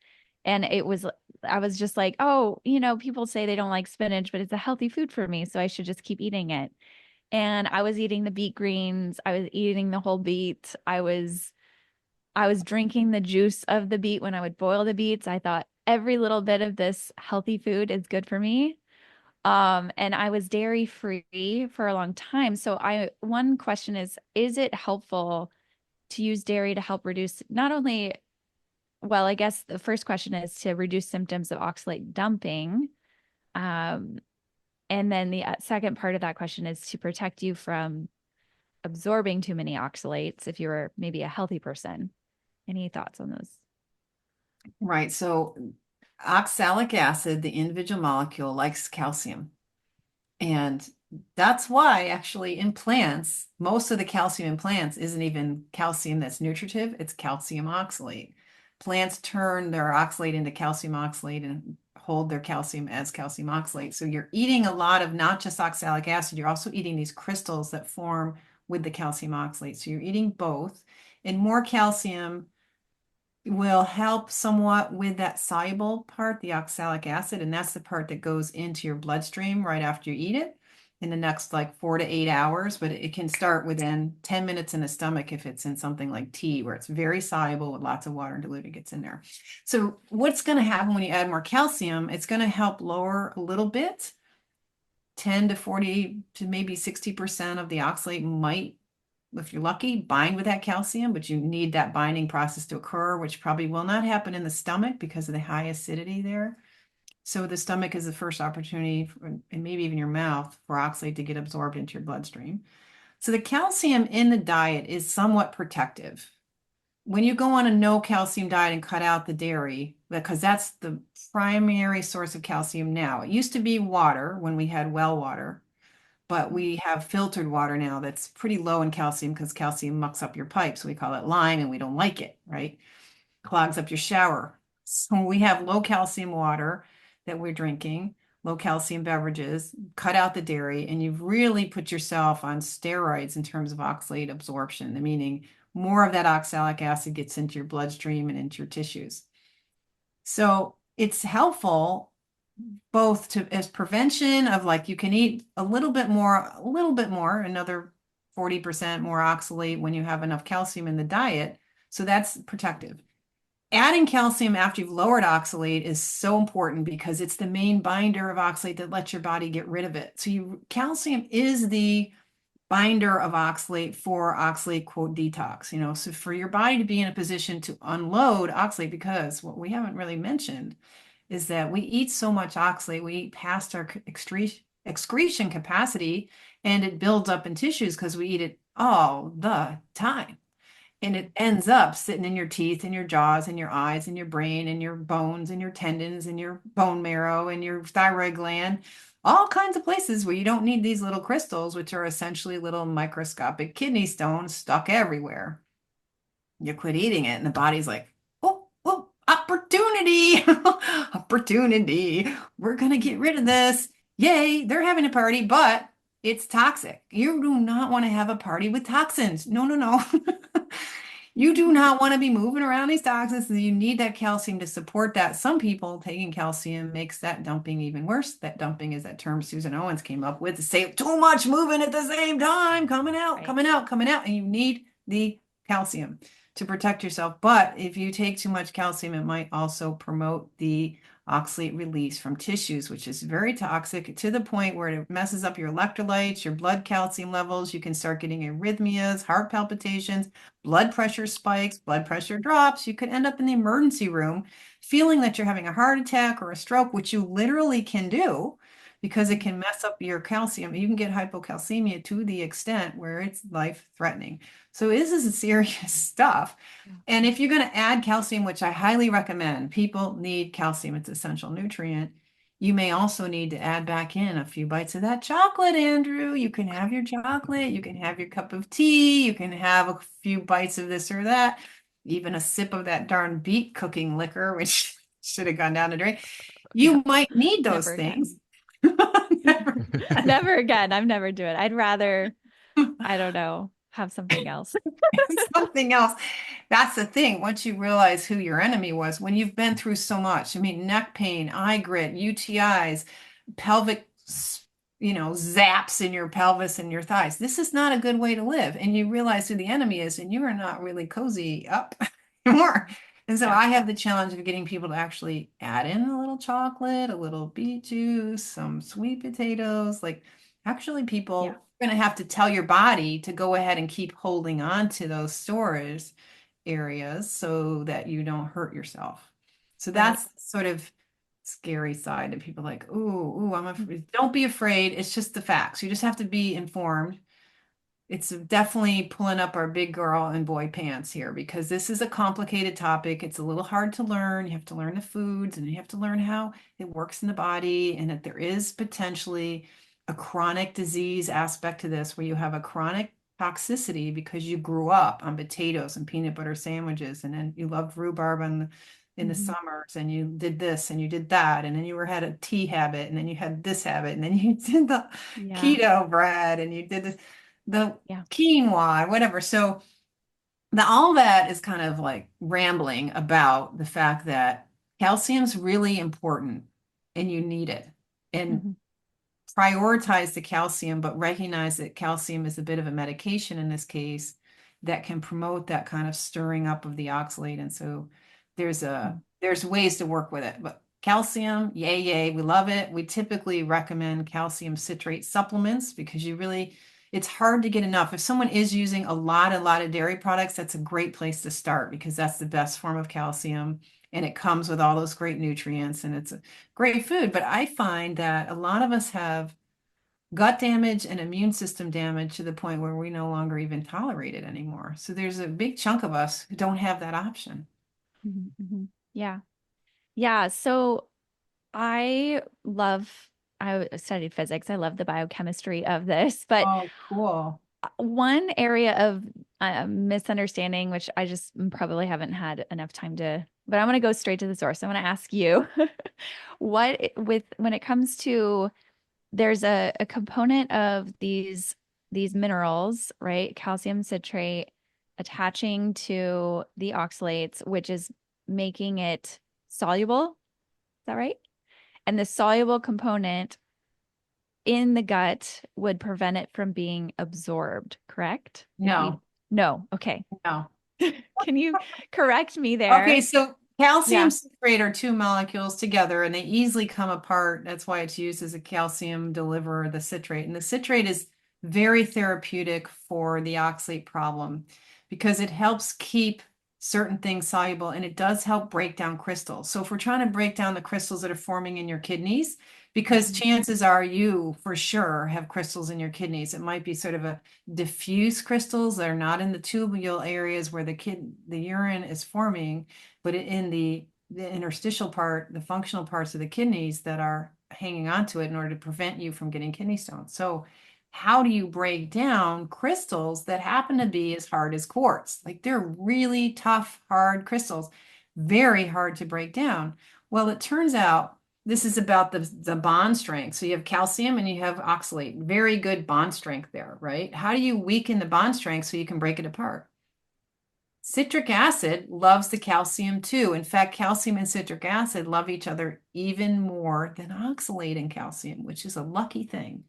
And I was just like, oh, people say they don't like spinach, but it's a healthy food for me, so I should just keep eating it. And I was eating the beet greens, I was eating the whole beet. I was drinking the juice of the beet when I would boil the beets. I thought every little bit of this healthy food is good for me. And I was dairy free for a long time. So one question is it helpful to use dairy to help reduce not only, well, I guess the first question is to reduce symptoms of oxalate dumping. Um, and then the second part of that question is to protect you from absorbing too many oxalates if you're maybe a healthy person. Any thoughts on those? Right. So oxalic acid, the individual molecule, likes calcium. And that's why actually in plants, most of the calcium in plants isn't even calcium that's nutritive, it's calcium oxalate. Plants turn their oxalate into calcium oxalate and hold their calcium as calcium oxalate. So you're eating a lot of not just oxalic acid, you're also eating these crystals that form with the calcium oxalate. So you're eating both. And more calcium will help somewhat with that soluble part, the oxalic acid, and that's the part that goes into your bloodstream right after you eat it in the next like 4 to 8 hours. But it can start within 10 minutes in the stomach if it's in something like tea, where it's very soluble with lots of water and diluted gets in there. So what's going to happen when you add more calcium? It's going to help lower a little bit. 10 to 40 to maybe 60% of the oxalate might, if you're lucky, bind with that calcium, but you need that binding process to occur, which probably will not happen in the stomach because of the high acidity there. So the stomach is the first opportunity, and maybe even your mouth, for oxalate to get absorbed into your bloodstream. So the calcium in the diet is somewhat protective. when you go on a no calcium diet and cut out the dairy, because that's the primary source of calcium now. It used to be water when we had well water, but we have filtered water now that's pretty low in calcium because calcium mucks up your pipes. We call it lime and we don't like it, right? Clogs up your shower. So we have low calcium water that we're drinking, low calcium beverages, cut out the dairy, and you've really put yourself on steroids in terms of oxalate absorption, meaning more of that oxalic acid gets into your bloodstream and into your tissues. So it's helpful both to as prevention of like you can eat a little bit more, another 40% more oxalate when you have enough calcium in the diet. So that's protective. Adding calcium after you've lowered oxalate is so important because it's the main binder of oxalate that lets your body get rid of it. So calcium is the binder of oxalate for oxalate quote detox, so for your body to be in a position to unload oxalate, because what we haven't really mentioned is that we eat so much oxalate, we eat past our excretion capacity, and it builds up in tissues because we eat it all the time. And it ends up sitting in your teeth and your jaws and your eyes and your brain and your bones and your tendons and your bone marrow and your thyroid gland, all kinds of places where you don't need these little crystals, which are essentially little microscopic kidney stones stuck everywhere. You quit eating it, and the body's like, oh, oh, opportunity, opportunity. We're going to get rid of this. Yay, they're having a party, but it's toxic. You do not want to have a party with toxins. No, no, no. You do not want to be moving around these toxins. You need that calcium to support that. Some people taking calcium makes that dumping even worse. That dumping is that term Susan Owens came up with to say too much moving at the same time, coming out, Right. coming out, coming out. And you need the calcium to protect yourself. But if you take too much calcium, it might also promote the oxalate release from tissues, which is very toxic to the point where it messes up your electrolytes, your blood calcium levels. You can start getting arrhythmias, heart palpitations, blood pressure spikes, blood pressure drops. You could end up in the emergency room feeling that you're having a heart attack or a stroke, which you literally can do because it can mess up your calcium. You can get hypocalcemia to the extent where it's life-threatening. So this is serious stuff. And if you're going to add calcium, which I highly recommend, people need calcium, it's an essential nutrient. You may also need to add back in a few bites of that chocolate, Andrew. You can have your chocolate, you can have your cup of tea, you can have a few bites of this or that, even a sip of that darn beet cooking liquor, which should have gone down the drain. Yeah. You might need those Never again. things. Never again. Never again. I'm never doing it. I'd rather, I don't know, have something else. Something else. That's the thing. Once you realize who your enemy was, when you've been through so much, I mean, neck pain, eye grit, UTIs, pelvic, zaps in your pelvis and your thighs. This is not a good way to live. And you realize who the enemy is, and you are not really cozy up anymore. And so I have the challenge of getting people to actually add in a little chocolate, a little beet juice, some sweet potatoes. Like, actually, people Yeah. are going to have to tell your body to go ahead and keep holding on to those storage areas so that you don't hurt yourself. So that's sort of scary side that people are like, ooh, I'm afraid. Don't be afraid. It's just the facts. You just have to be informed. It's definitely pulling up our big girl and boy pants here because this is a complicated topic. It's a little hard to learn. You have to learn the foods and you have to learn how it works in the body and that there is potentially a chronic disease aspect to this where you have a chronic toxicity because you grew up on potatoes and peanut butter sandwiches and then you loved rhubarb in the summers and you did this and you did that and then you had a tea habit and then you had this habit and then you did the keto bread and you did this the quinoa, whatever. So all that is kind of like rambling about the fact that calcium's really important and you need it. And prioritize the calcium, but recognize that calcium is a bit of a medication in this case that can promote that kind of stirring up of the oxalate. And so there's ways to work with it. But calcium, yay, we love it. We typically recommend calcium citrate supplements because it's hard to get enough. If someone is using a lot of dairy products, that's a great place to start because that's the best form of calcium and it comes with all those great nutrients and it's a great food. But I find that a lot of us have gut damage and immune system damage to the point where we no longer even tolerate it anymore. So there's a big chunk of us who don't have that option. Yeah. Yeah. So I love, I studied physics. I love the biochemistry of this, but Oh, cool. one area of misunderstanding, which I just probably haven't had enough time to, but I'm going to go straight to the source. I want to ask you with when it comes to there's a component of these minerals, right? Calcium citrate attaching to the oxalates, which is making it soluble. Is that right? And the soluble component in the gut would prevent it from being absorbed, correct? If we No, no, okay. no. Can you correct me Okay, there? so calcium Yeah. citrate are two molecules together and they easily come apart. That's why it's used as a calcium deliverer, the citrate. And the citrate is very therapeutic for the oxalate problem because it helps keep certain things soluble and it does help break down crystals. So if we're trying to break down the crystals that are forming in your kidneys, because Mhm. chances are you for sure have crystals in your kidneys. It might be sort of a diffuse crystals that are not in the tubule areas where the urine is forming, but in the interstitial part, the functional parts of the kidneys that are hanging onto it in order to prevent you from getting kidney stones. So how do you break down crystals that happen to be as hard as quartz? Like they're really tough, hard crystals, very hard to break down. Well, it turns out this is about the bond strength. So you have calcium and you have oxalate, very good bond strength there, right? How do you weaken the bond strength so you can break it apart? Citric acid loves the calcium too. In fact, calcium and citric acid love each other even more than oxalate and calcium, which is a lucky thing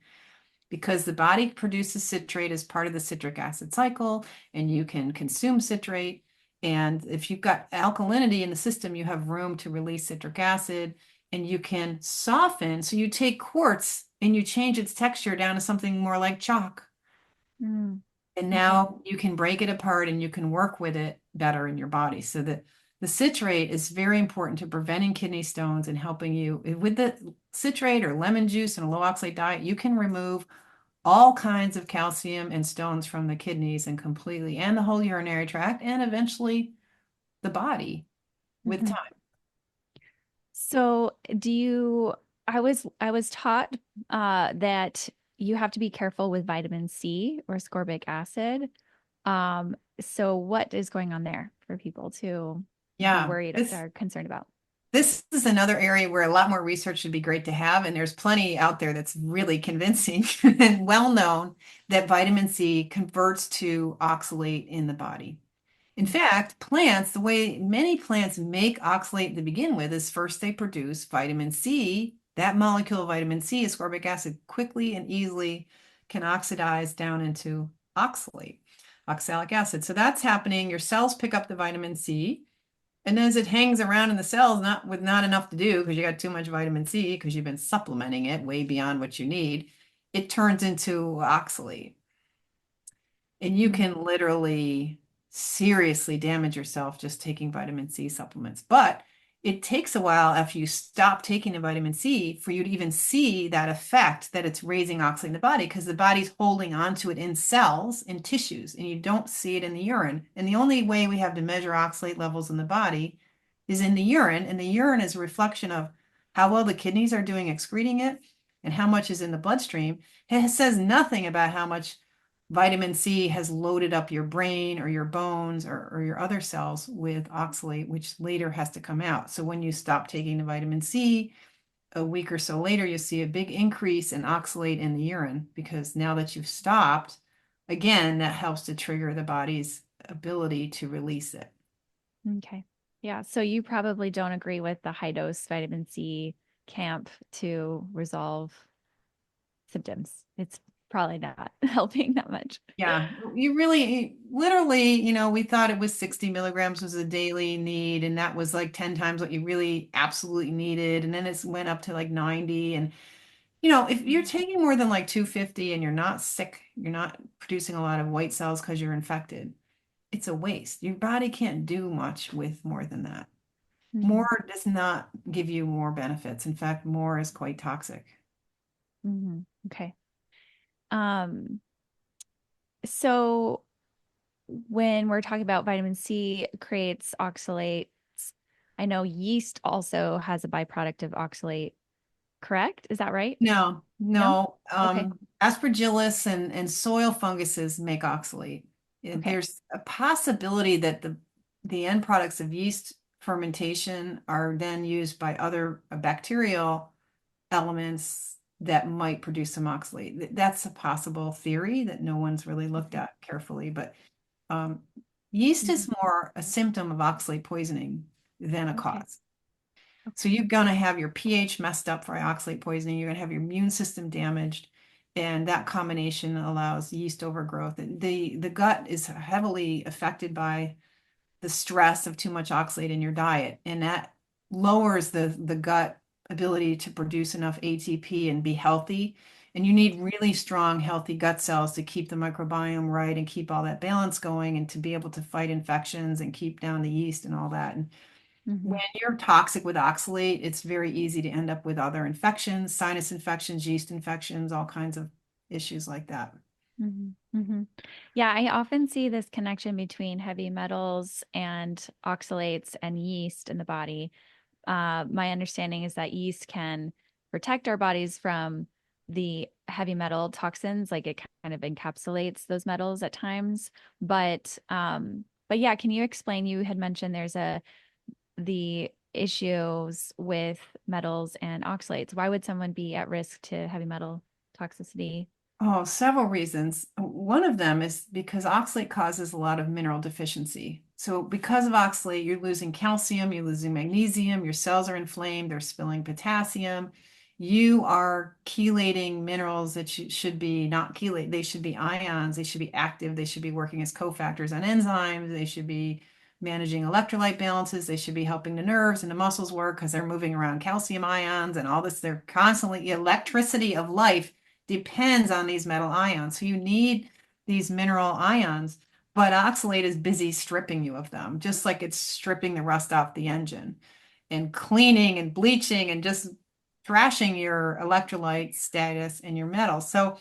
because the body produces citrate as part of the citric acid cycle, and you can consume citrate. And if you've got alkalinity in the system, you have room to release citric acid and you can soften. So you take quartz and you change its texture down to something more like chalk. Mm, And okay. now you can break it apart and you can work with it better in your body. So the citrate is very important to preventing kidney stones and helping you with the citrate or lemon juice and a low oxalate diet. You can remove all kinds of calcium and stones from the kidneys and completely, and the whole urinary tract, and eventually the body with Mhm. time. So I was taught that you have to be careful with vitamin C or ascorbic acid. So what is going on there for people to be Yeah, worried or concerned about? this is another area where a lot more research should be great to have, and there's plenty out there that's really convincing and well known that vitamin C converts to oxalate in the body. In fact, plants, the way many plants make oxalate to begin with is first they produce vitamin C. That molecule of vitamin C, ascorbic acid, quickly and easily can oxidize down into oxalate, oxalic acid. So that's happening. Your cells pick up the vitamin C. And as it hangs around in the cells, not with not enough to do because you got too much vitamin C because you've been supplementing it way beyond what you need, it turns into oxalate. And you Mm, can literally seriously damage yourself just taking vitamin C supplements. But it takes a while after you stop taking the vitamin C for you to even see that effect that it's raising oxalate in the body because the body's holding onto it in cells, in tissues, and you don't see it in the urine. And the only way we have to measure oxalate levels in the body is in the urine. And the urine is a reflection of how well the kidneys are doing excreting it and how much is in the bloodstream. It says nothing about how much vitamin C has loaded up your brain or your bones or your other cells with oxalate, which later has to come out. So when you stop taking the vitamin C, a week or so later, you see a big increase in oxalate in the urine because now that you've stopped, again, that helps to trigger the body's ability to release it. okay. Yeah. So you probably don't agree with the high dose vitamin C camp to resolve symptoms. It's probably not helping that much. Yeah, you really, literally, we thought it was 60 milligrams was a daily need, and that was like 10 times what you really absolutely needed. And then it went up to like 90. And if you're taking more than like 250 and you're not sick, you're not producing a lot of white cells because you're infected, it's a waste. Your body can't do much with more than that. Mhm. More does not give you more benefits. In fact, more is quite toxic. Mhm. Okay. Um, so when we're talking about vitamin C creates oxalates, I know yeast also has a byproduct of oxalate, correct? Is that right? No, No? no. Okay. Aspergillus and soil funguses make oxalate. Okay. There's a possibility that the end products of yeast fermentation are then used by other bacterial elements that might produce some oxalate. That's a possible theory that no one's really looked Mhm. at carefully, but um, yeast Mhm. is more a symptom of oxalate poisoning than a Okay. cause. So Okay. you're going to have your pH messed up for oxalate poisoning. You're going to have your immune system damaged. And that combination allows yeast overgrowth. The gut is heavily affected by the stress of too much oxalate in your diet. And that lowers the gut ability to produce enough ATP and be healthy. And you need really strong, healthy gut cells to keep the microbiome right and keep all that balance going and to be able to fight infections and keep down the yeast and all that. And when Mhm. you're toxic with oxalate, it's very easy to end up with other infections, sinus infections, yeast infections, all kinds of issues like that. Mhm. Mhm. Yeah, I often see this connection between heavy metals and oxalates and yeast in the body. My understanding is that yeast can protect our bodies from the heavy metal toxins, like it kind of encapsulates those metals at times. But yeah, can you explain? You had mentioned there's the issues with metals and oxalates. Why would someone be at risk to heavy metal toxicity? Oh, several reasons. One of them is because oxalate causes a lot of mineral deficiency. So because of oxalate, you're losing calcium, you're losing magnesium, your cells are inflamed, they're spilling potassium. You are chelating minerals that should be not chelate. They should be ions. They should be active. They should be working as cofactors on enzymes. They should be managing electrolyte balances. They should be helping the nerves and the muscles work because they're moving around calcium ions and all this. They're constantly electricity of life depends on these metal ions. So you need these mineral ions, but oxalate is busy stripping you of them, just like it's stripping the rust off the engine and cleaning and bleaching and just trashing your electrolyte status and your metal. So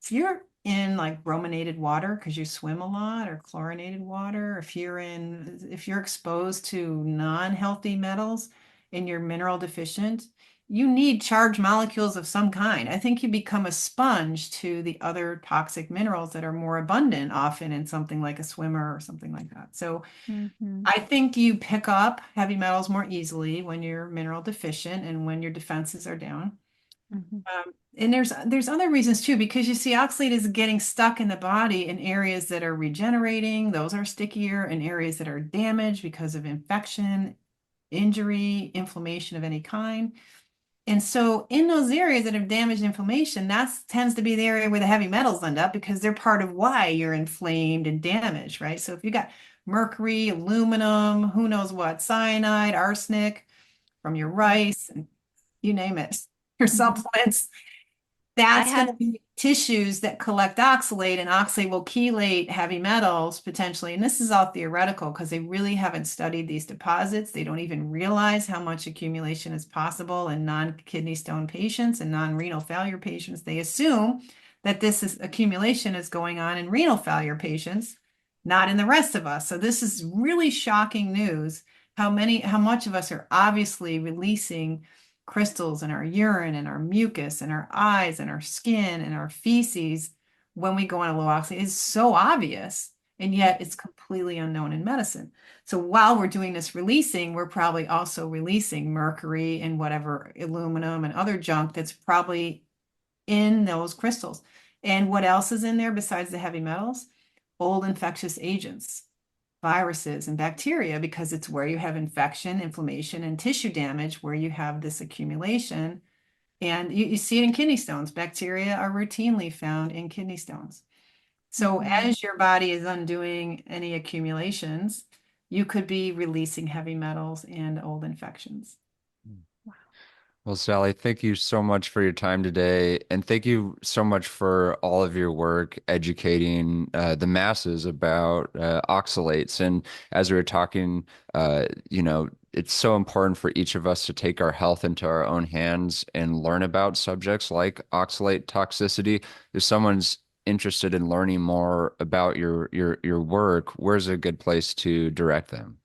if you're in like brominated water because you swim a lot or chlorinated water, if you're exposed to non-healthy metals and you're mineral deficient, you need charged molecules of some kind. I think you become a sponge to the other toxic minerals that are more abundant often in something like a swimmer or something like that. So Hmm. I think you pick up heavy metals more easily when you're mineral deficient and when your defenses are down. Hmm. And there's other reasons too, because you see oxalate is getting stuck in the body in areas that are regenerating, those are stickier, in areas that are damaged because of infection, injury, inflammation of any kind. And so in those areas that have damaged inflammation, that tends to be the area where the heavy metals end up because they're part of why you're inflamed and damaged, right? So if you got mercury, aluminum, who knows what, cyanide, arsenic from your rice, and you name it, your Hmm. supplements, I that's going have. to be tissues that collect oxalate, and oxalate will chelate heavy metals potentially. And this is all theoretical because they really haven't studied these deposits. They don't even realize how much accumulation is possible in non-kidney stone patients and non-renal failure patients. They assume that accumulation is going on in renal failure patients, not in the rest of us. So this is really shocking news. How much of us are obviously releasing crystals in our urine and our mucus and our eyes and our skin and our feces when we go on a low oxalate is so obvious, and yet it's completely unknown in medicine. So while we're doing this releasing, we're probably also releasing mercury and whatever aluminum and other junk that's probably in those crystals. And what else is in there besides the heavy metals? Old infectious agents, viruses and bacteria, because it's where you have infection, inflammation, and tissue damage where you have this accumulation. And you see it in kidney stones. Bacteria are routinely found in kidney stones. So Hmm. as your body is undoing any accumulations, you could be releasing heavy metals and old infections. Well, Sally, thank you so much for your time today. And thank you so much for all of your work educating the masses about oxalates. And as we were talking, it's so important for each of us to take our health into our own hands and learn about subjects like oxalate toxicity. If someone's interested in learning more about your work, where's a good place to direct them?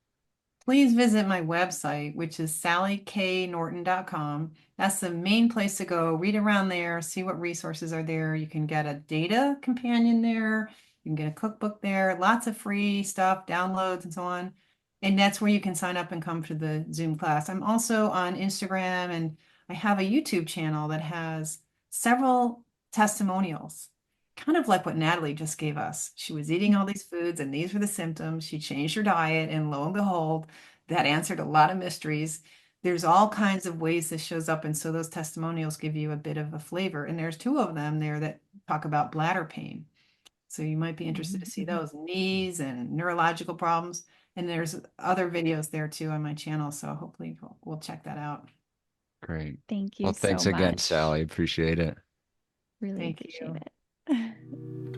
Please visit my website, which is sallyknorton.com. That's the main place to go. Read around there, see what resources are there. You can get a data companion there. You can get a cookbook there, lots of free stuff, downloads, and so on. And that's where you can sign up and come to the Zoom class. I'm also on Instagram, and I have a YouTube channel that has several testimonials, kind of like what Natalie just gave us. She was eating all these foods, and these were the symptoms. She changed her diet, and lo and behold, that answered a lot of mysteries. There's all kinds of ways this shows up, and so those testimonials give you a bit of a flavor. And there's two of them there that talk about bladder pain. So you might be interested to see those knees and neurological problems. And there's other videos there too on my channel. So hopefully we'll check that out. Great. Thank Well, you so thanks again, much. Sally. Appreciate it. Really Thank appreciate you. it.